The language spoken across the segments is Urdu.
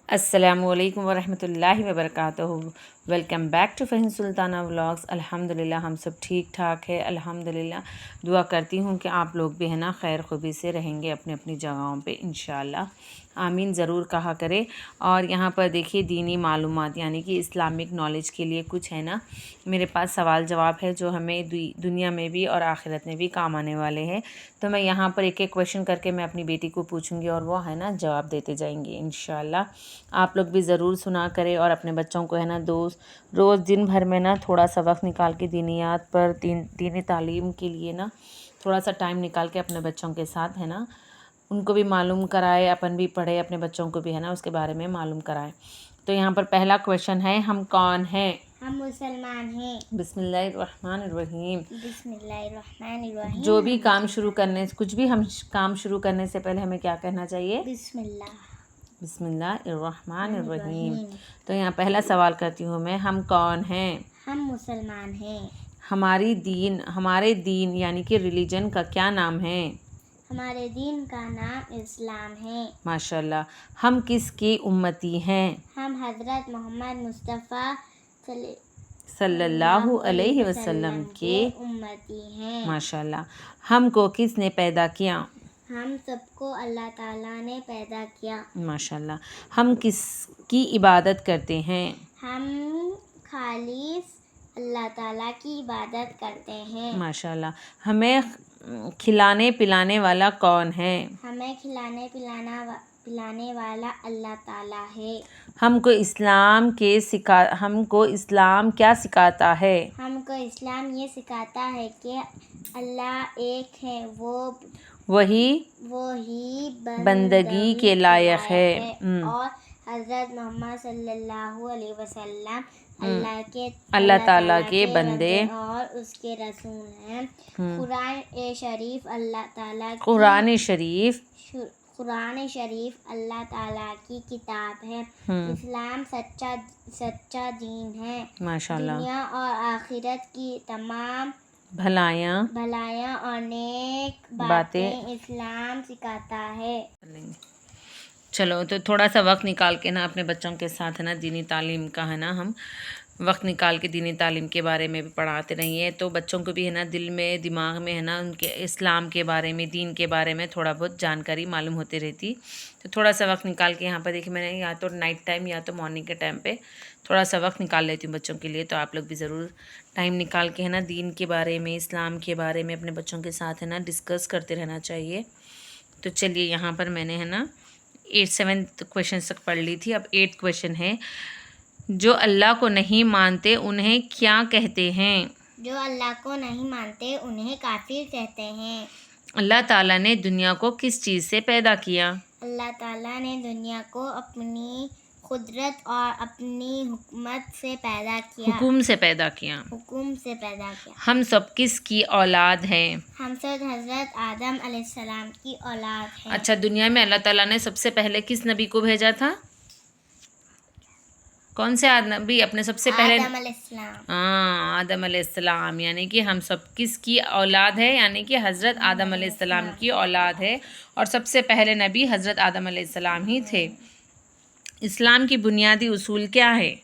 السلام علیکم ورحمۃ اللہ وبرکاتہ۔ Welcome back to Fahim Sultana vlogs. الحمدللہ ہم سب ٹھیک ٹھاک ہے الحمدللہ۔ دعا کرتی ہوں کہ آپ لوگ بھی ہے نا خیر خوبی سے رہیں گے اپنی اپنی جگہوں پہ انشاءاللہ، آمین ضرور کہا کرے۔ اور یہاں پر دیکھیے دینی معلومات یعنی کہ اسلامک نالج کے لیے کچھ ہے نا میرے پاس سوال جواب ہے جو ہمیں دنیا میں بھی اور آخرت میں بھی کام آنے والے ہیں۔ تو میں یہاں پر ایک ایک کویشچن کر کے میں اپنی بیٹی کو پوچھوں گی اور وہ ہے نا جواب دیتے جائیں گے انشاءاللہ۔ آپ لوگ بھی ضرور سنا کرے اور اپنے بچوں کو ہے نا روز دن بھر میں نا تھوڑا سا وقت نکال کے دینیات پر دینی تعلیم کے لیے نا تھوڑا سا ٹائم نکال کے اپنے بچوں کے ساتھ ہے نا ان کو بھی معلوم کرائے، اپن بھی پڑھے، اپنے بچوں کو بھی ہے نا اس کے بارے میں معلوم کرائے۔ تو یہاں پر پہلا کویشچن ہے، ہم کون ہیں؟ ہم مسلمان ہیں۔ بسم اللہ الرحمن الرحیم۔ بسم اللہ الرحمن الرحیم۔ جو بھی کام شروع کرنے کچھ بھی ہم کام شروع کرنے سے پہلے ہمیں کیا کہنا چاہیے؟ بسم اللہ بسم اللہ الرحمن الرحیم۔ تو یہاں پہلا سوال کرتی ہوں میں، ہم کون ہیں؟ ہم مسلمان ہیں۔ ہمارے دین یعنی کہ ریلیجن کا کیا نام ہے؟ ہمارے دین کا نام اسلام ہے۔ ماشاءاللہ۔ ہم کس کی امتی ہیں؟ ہم حضرت محمد مصطفیٰ صلی اللہ علیہ وسلم کے امتی ہیں۔ ماشاءاللہ۔ ہم کو کس نے پیدا کیا؟ ہم سب کو اللہ تعالیٰ نے پیدا کیا۔ ماشاءاللہ۔ ہم کس کی عبادت کرتے ہیں؟ ہم خالص اللہ تعالیٰ کی عبادت کرتے ہیں۔ ماشاءاللہ۔ ہمیں کھلانے پلانے والا کون ہے؟ ہمیں کھلانے پلانے والا اللہ تعالیٰ ہے۔ ہم کو اسلام کیا سکھاتا ہے؟ ہم کو اسلام یہ سکھاتا ہے کہ اللہ ایک ہے، وہی بندگی کے لائق ہے اور حضرت محمد صلی اللہ علیہ وسلم اللہ تعالیٰ کے بندے اور اس کے رسول ہیں۔ قرآن شریف اللہ تعالیٰ کی کتاب ہے۔ اسلام سچا دین ہے۔ ماشاءاللہ۔ دنیا اور آخرت کی تمام بھلائیاں اور نیک باتیں اسلام سکھاتا ہے۔ چلو تو تھوڑا سا وقت نکال کے نا اپنے بچوں کے ساتھ ہے نا دینی تعلیم کا ہے نا ہم وقت نکال کے دینی تعلیم کے بارے میں بھی پڑھاتے رہیے، تو بچوں کو بھی ہے نا دل میں دماغ میں ہے نا ان کے اسلام کے بارے میں دین کے بارے میں تھوڑا بہت جانکاری معلوم ہوتی رہتی۔ تو تھوڑا سا وقت نکال کے یہاں پر دیکھیں میں نے یا تو نائٹ ٹائم یا تو مارننگ کے ٹائم پہ تھوڑا سا وقت نکال لیتی ہوں بچوں کے لیے، تو آپ لوگ بھی ضرور ٹائم نکال کے ہے نا دین کے بارے میں اسلام کے بارے میں اپنے بچوں کے ساتھ ہے نا ڈسکس کرتے رہنا چاہیے۔ تو چلیے یہاں پر میں نے ہے نا 7 کویشچن تک پڑھ لی تھی، اب 8 کویشچن ہے۔ جو اللہ کو نہیں مانتے انہیں کیا کہتے ہیں؟ جو اللہ کو نہیں مانتے انہیں کافر کہتے ہیں۔ اللہ تعالیٰ نے دنیا کو کس چیز سے پیدا کیا؟ اللہ تعالیٰ نے دنیا کو اپنی قدرت اور اپنی حکمت سے پیدا کیا۔ حکم سے پیدا کیا۔ ہم سب کس کی اولاد ہیں؟ ہم سب حضرت آدم علیہ السلام کی اولاد ہیں۔ اچھا، دنیا میں اللہ تعالیٰ نے سب سے پہلے کس نبی کو بھیجا تھا؟ کون سے نبی اپنے سب سے پہلے؟ آدم علیہ السلام۔ آدم علیہ السلام، یعنی کہ ہم سب کس کی اولاد ہے؟ یعنی کہ حضرت آدم علیہ السلام کی اولاد ہے، اور سب سے پہلے نبی حضرت آدم علیہ السلام ہی تھے۔ اسلام کی بنیادی اصول کیا ہے؟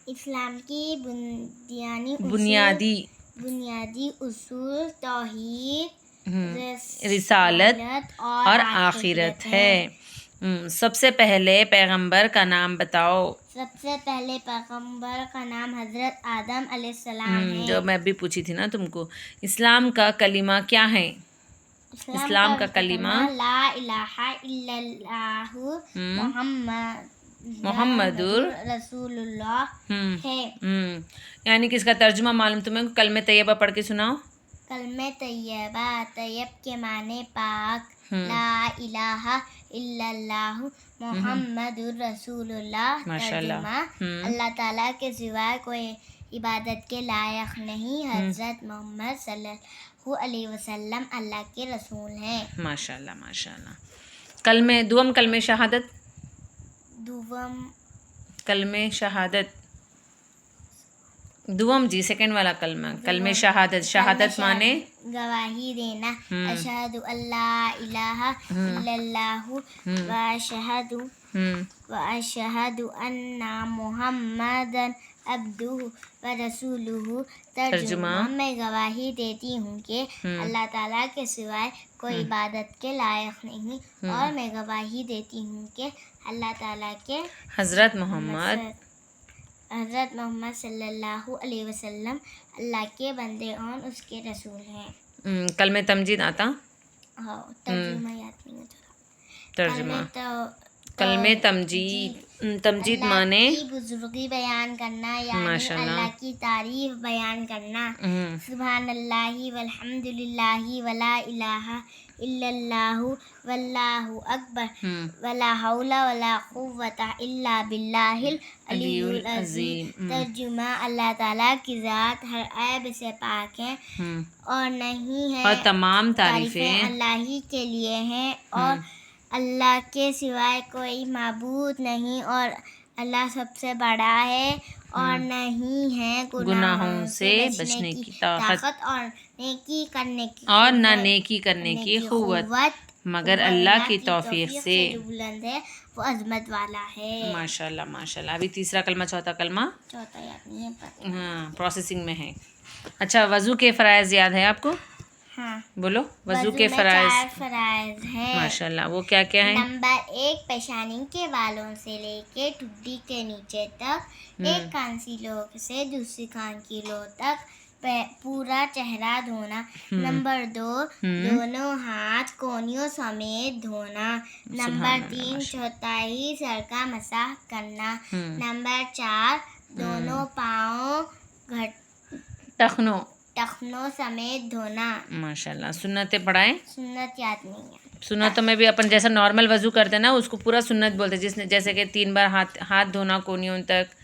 اسلام کی بنیادی اصول توحید، رسالت اور آخرت ہے۔ سب سے پہلے پیغمبر کا نام بتاؤ۔ سب سے پہلے پیغمبر کا نام حضرت آدم علیہ السلام ہے۔ جو میں بھی پوچھی تھی نا تم کو۔ اسلام کا کلمہ کیا ہے؟ اسلام کا کلمہ لا الہ الا اللہ محمد رسول اللہ ہے۔ یعنی کہ اس کا ترجمہ معلوم تمہیں؟ کلمہ طیبہ پڑھ کے سناؤ۔ کلمہ طیبہ، طیب کے معنی پاک، لا الہ الا اللہ محمد رسول اللہ، ترجمہ اللہ تعالیٰ کے سوا کوئی عبادت کے لائق نہیں، حضرت محمد صلی اللہ علیہ وسلم اللہ کے رسول ہیں۔ ماشاءاللہ ماشاءاللہ۔ دوم کلمہ شہادت۔ کلمہ شہادت دوم جی سیکنڈ والا کلمہ کلمہ شہادت. شہادت مانے گواہی دینا. اشہد اللہ الہ الا اللہ واشہد ان محمدن عبدہ ورسولہ. ترجمہ میں گواہی دیتی ہوں کہ اللہ تعالیٰ کے سوائے کوئی عبادت کے لائق نہیں، اور میں گواہی دیتی ہوں کہ اللہ تعالیٰ کے حضرت محمد صلی اللہ علیہ وسلم اللہ کے بندے اور اس کے رسول ہیں. کلمہ تمجید آتا؟ ہاں، ترجمہ یاد نہیں ہے. ترجمہ کلمہ تمجید مانے اللہ کی بزرگی بیان کرنا، یعنی اللہ کی تعریف بیان کرنا. سبحان اللہ والحمد للہ ولا الہ الا اللہ واللہ اکبر ولا حول ولا قوۃ الا باللہ العلی العظیم. ترجمہ اللہ تعالیٰ کی ذات ہر عیب سے پاک ہے اور نہیں ہے، اور تمام تعریفیں اللہ ہی کے لیے ہیں، اور اللہ کے سوائے کوئی معبود نہیں، اور اللہ سب سے بڑا ہے، اور نہیں ہے گناہوں سے بچنے کی طاقت اور نیکی کرنے کی اور نہ نیکی کرنے کی قوت مگر اللہ کی توفیق سے. جو بلند ہے وہ عظمت والا ہے. ماشاء اللہ ماشاء اللہ. ابھی تیسرا کلمہ چوتھا کلمہ چوتھا یاد نہیں ہے. ہاں پروسیسنگ میں ہے. اچھا وضو کے فرائض یاد ہے آپ کو؟ ہاں بولو. وضو کے میں فرائض 4 فرائض ہیں. ماشاء اللہ. وہ کیا کیا ہیں؟ نمبر 1 پیشانی کے بالوں سے لے کے ٹھڈی کے نیچے تک، ایک کان کی لو سے دوسری کان کی لو تک پورا چہرہ دھونا. نمبر 2 دونوں ہاتھ کونیوں سمیت دھونا. نمبر 3 چوتھائی سر کا مسح کرنا. نمبر 4 دونوں پاؤں ٹخنوں سمیت دھونا. ماشاء اللہ. سنتیں پڑھائیں؟ سنت یاد نہیں ہے. سنتوں میں بھی اپن جیسا نارمل وضو کرتے ہیں نا اس کو پورا سنت بولتے ہیں، جس نے جیسے کہ 3 بار ہاتھ دھونا کونیوں تک،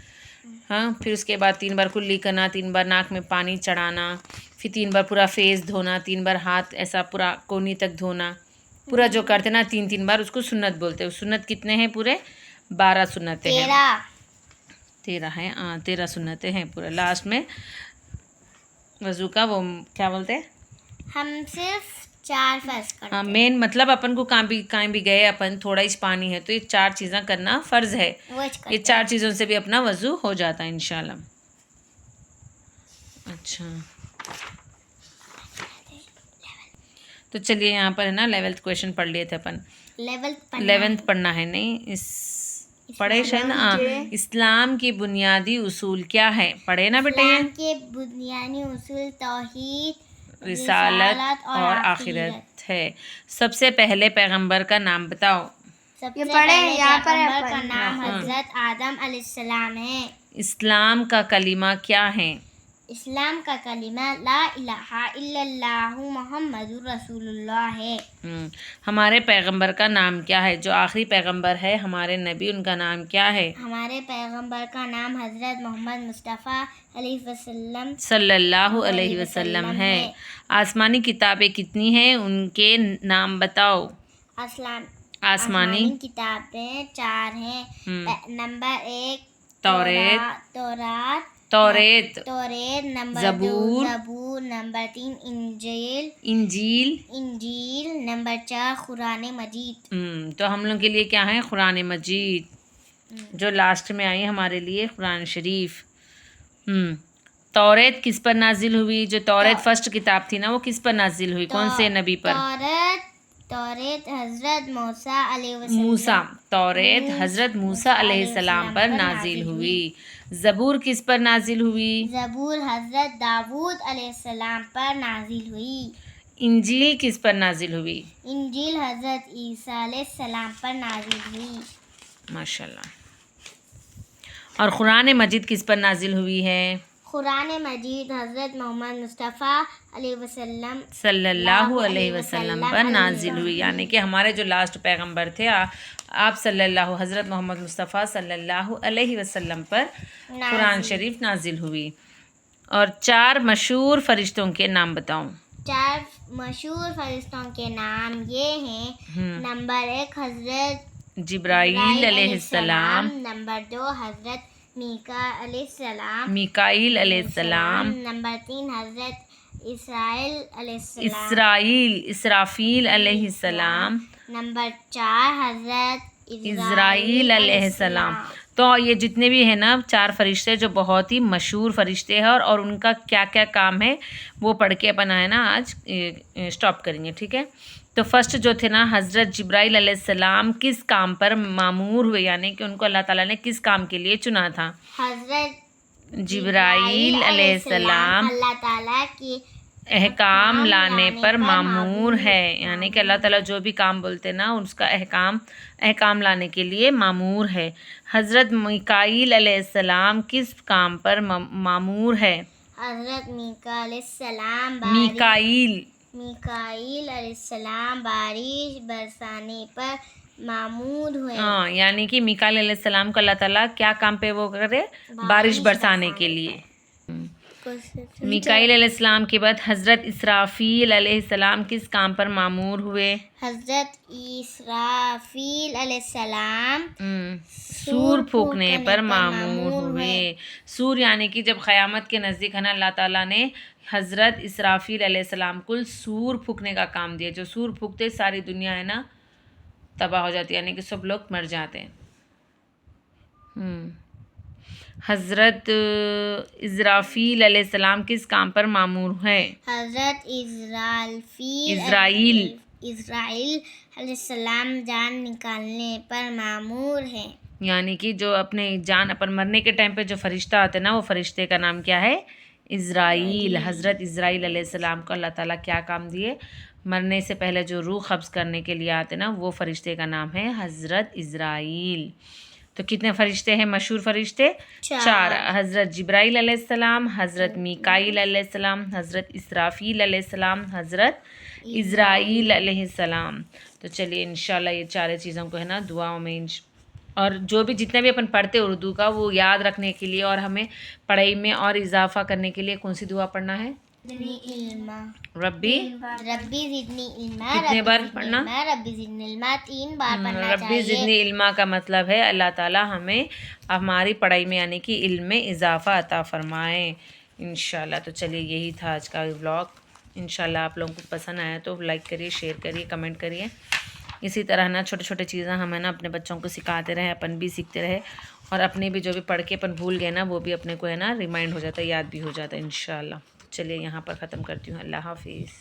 ہاں، پھر اس کے بعد 3 بار کلی کرنا، 3 بار ناک میں پانی چڑھانا، پھر 3 بار پورا فیس دھونا، 3 بار ہاتھ ایسا پورا کونی تک دھونا. پورا جو کرتے نا 3 بار اس کو سنت بولتے ہیں. سنت کتنے ہیں پورے؟ 12 سنتیں ہیں. 13 ہیں. 13 سنتیں ہیں پورے. لاسٹ میں وضو کا وہ کیا بولتے ہیں؟ ہم صرف 4 فرض کرتے ہیں. مین مطلب اپن کو کہیں بھی گئے اپن تھوڑا ہی پانی ہے تو یہ 4 چیزیں کرنا فرض ہے. یہ 4 چیزوں سے بھی اپنا وضو ہو جاتا ہے انشاءاللہ. اچھا تو چلیے یہاں پر ہے نا 11th کویشچن پڑھ لیے تھے اپن. 11th پڑھنا ہے نہیں پڑھے شاید نا. اسلام کی بنیادی اصول کیا ہے؟ پڑھے نا بیٹے. اسلام کے بنیادی اصول توحید، رسالت اور آخرت ہے. سب سے پہلے پیغمبر کا نام بتاؤ. سب سے پہلے پیغمبر کا نام حضرت آدم علیہ السلام ہے. اسلام کا کلمہ کیا ہے؟ اسلام کا کلمہ لا الہ الا اللہ محمد رسول اللہ ہے. ہمارے پیغمبر کا نام کیا ہے؟ جو آخری پیغمبر ہے ہمارے نبی، ان کا نام کیا ہے؟ ہمارے پیغمبر کا نام حضرت محمد مصطفیٰ صلی اللہ علیہ وسلم ہے. آسمانی کتابیں کتنی ہیں؟ ان کے نام بتاؤ. آسمانی کتابیں 4 ہیں. نمبر 1 توریت. نمبر 2 زبور. نمبر 3 انجیل. نمبر 4 قرآن مجید. تو ہم لوگ کے لیے کیا ہے؟ قرآن مجید. جو لاسٹ میں آئی ہمارے لیے قرآن شریف. توریت کس پر نازل ہوئی؟ جو توریت فرسٹ کتاب تھی نا وہ کس پر نازل ہوئی؟ کون سے نبی پر؟ توریت حضرت موسیٰ علیہ السلام. توریت حضرت موسیٰ علیہ السلام پر نازل ہوئی. زبور کس پر نازل ہوئی؟ زبور حضرت داؤد علیہ السلام پر نازل ہوئی. انجیل کس پر نازل ہوئی؟ انجیل حضرت عیسیٰ علیہ السلام پر نازل ہوئی. ماشاءاللہ. اور قرآن مجید کس پر نازل ہوئی ہے؟ قرآن مجید حضرت محمد مصطفیٰ علیہ وسلم صلی اللہ علیہ وسلم پر نازل ہوئی. یعنی کہ ہمارے جو لاسٹ پیغمبر تھے آپ صلی اللہ حضرت محمد مصطفیٰ صلی اللہ علیہ وسلم پر قرآن شریف نازل ہوئی. اور 4 مشہور فرشتوں کے نام بتاؤ. 4 مشہور فرشتوں کے نام یہ ہیں. نمبر 1 حضرت جبرائیل علیہ السلام. نمبر 2 حضرت میکا علیہ السلام، میکائیل علیہ السلام، نمبر 3 حضرت اسرائیل علیہ السلام، اسرافیل علیہ السلام، نمبر 4 حضرت اسرائیل علیہ السلام۔ تو یہ جتنے بھی ہیں نا 4 فرشتے جو بہت ہی مشہور فرشتے ہیں اور ان کا کیا کیا کام ہے وہ پڑھ کے اپن ہے نا آج اسٹاپ کریں گے، ٹھیک ہے؟ تو فرسٹ جو تھے نا حضرت جبرائیل علیہ السلام کس کام پر معمور ہوئے، یعنی کہ ان کو اللہ تعالیٰ نے کس کام کے لیے چنا تھا؟ حضرت جبرائیل علیہ السلام اللہ تعالیٰ کی احکام لانے پر معمور ہے، یعنی کہ اللہ تعالیٰ جو بھی کام بولتے نا اس کا احکام لانے کے لیے معمور ہے۔ حضرت میکائیل علیہ السلام کس کام پر معمور ہے؟ حضرت میکا علیہ السلام میکائیل علیہ السلام بارش برسانے پر معمور ہوئے۔ ہاں، یعنی کہ میکائیل علیہ السلام کو اللہ تعالیٰ کیا کام پہ وہ کرے؟ بارش برسانے کے لیے۔ میکائیل علیہ السلام کے بعد حضرت اسرافیل علیہ السلام کس کام پر معمور ہوئے؟ حضرت اسرافیل علیہ السلام سور پھونکنے پر معمور ہوئے۔ سور یعنی کہ جب قیامت کے نزدیک ہے نا اللہ تعالیٰ نے حضرت اسرافیل علیہ السلام کو سور پھونکنے کا کام دیا، جو سور پھونکتے ساری دنیا ہے نا تباہ ہو جاتی، یعنی کہ سب لوگ مر جاتے ہیں۔ حضرت اسرافیل علیہ السلام کس کام پر معمور ہے؟ حضرت اسرائیل علیہ السلام جان نکالنے پر معمور ہے، یعنی کہ جو اپنے جان مرنے کے ٹائم پہ جو فرشتہ آتے نا وہ فرشتے کا نام کیا ہے؟ اسرائیل۔ حضرت اسرائیل علیہ السلام کو اللہ تعالیٰ کیا کام دیے؟ مرنے سے پہلے جو روح قبض کرنے کے لیے آتے نا وہ فرشتے کا نام ہے حضرت اسرائیل۔ تو کتنے فرشتے ہیں مشہور فرشتے؟ 4۔ حضرت جبرائیل علیہ السلام، حضرت میکائیل علیہ السلام، حضرت اسرافیل علیہ السلام، حضرت اسرائیل علیہ السلام۔ تو چلیے انشاءاللہ یہ 4 چیزوں کو ہے نا دعاؤں میں اور جو بھی جتنے بھی اپن پڑھتے اردو کا وہ یاد رکھنے کے لیے اور ہمیں پڑھائی میں اور اضافہ کرنے کے لیے کون سی دعا پڑھنا ہے؟ ربی زدنی علما، کتنے بار پڑھنا؟ ربی زدنی علما 3 بار پڑھنا ربی زدنی علما کا مطلب ہے اللہ تعالیٰ ہمیں ہماری پڑھائی میں یعنی کہ علم میں اضافہ عطا فرمائے انشاءاللہ۔ تو چلیے یہی تھا آج کا ولاگ، انشاءاللہ آپ لوگوں کو پسند آیا تو لائک کریے، شیئر کریے، کمنٹ کریے۔ اسی طرح نا چھوٹے چھوٹے چیزیں ہمیں نا اپنے بچوں کو سکھاتے رہے، اپن بھی سیکھتے رہے اور اپنے بھی جو بھی پڑھ کے اپن بھول گئے نا وہ بھی اپنے کو ہے نا ریمائنڈ ہو جاتا ہے، یاد بھی ہو جاتا ہے انشاءاللہ۔ چلیے یہاں پر ختم کرتی ہوں، اللہ حافظ۔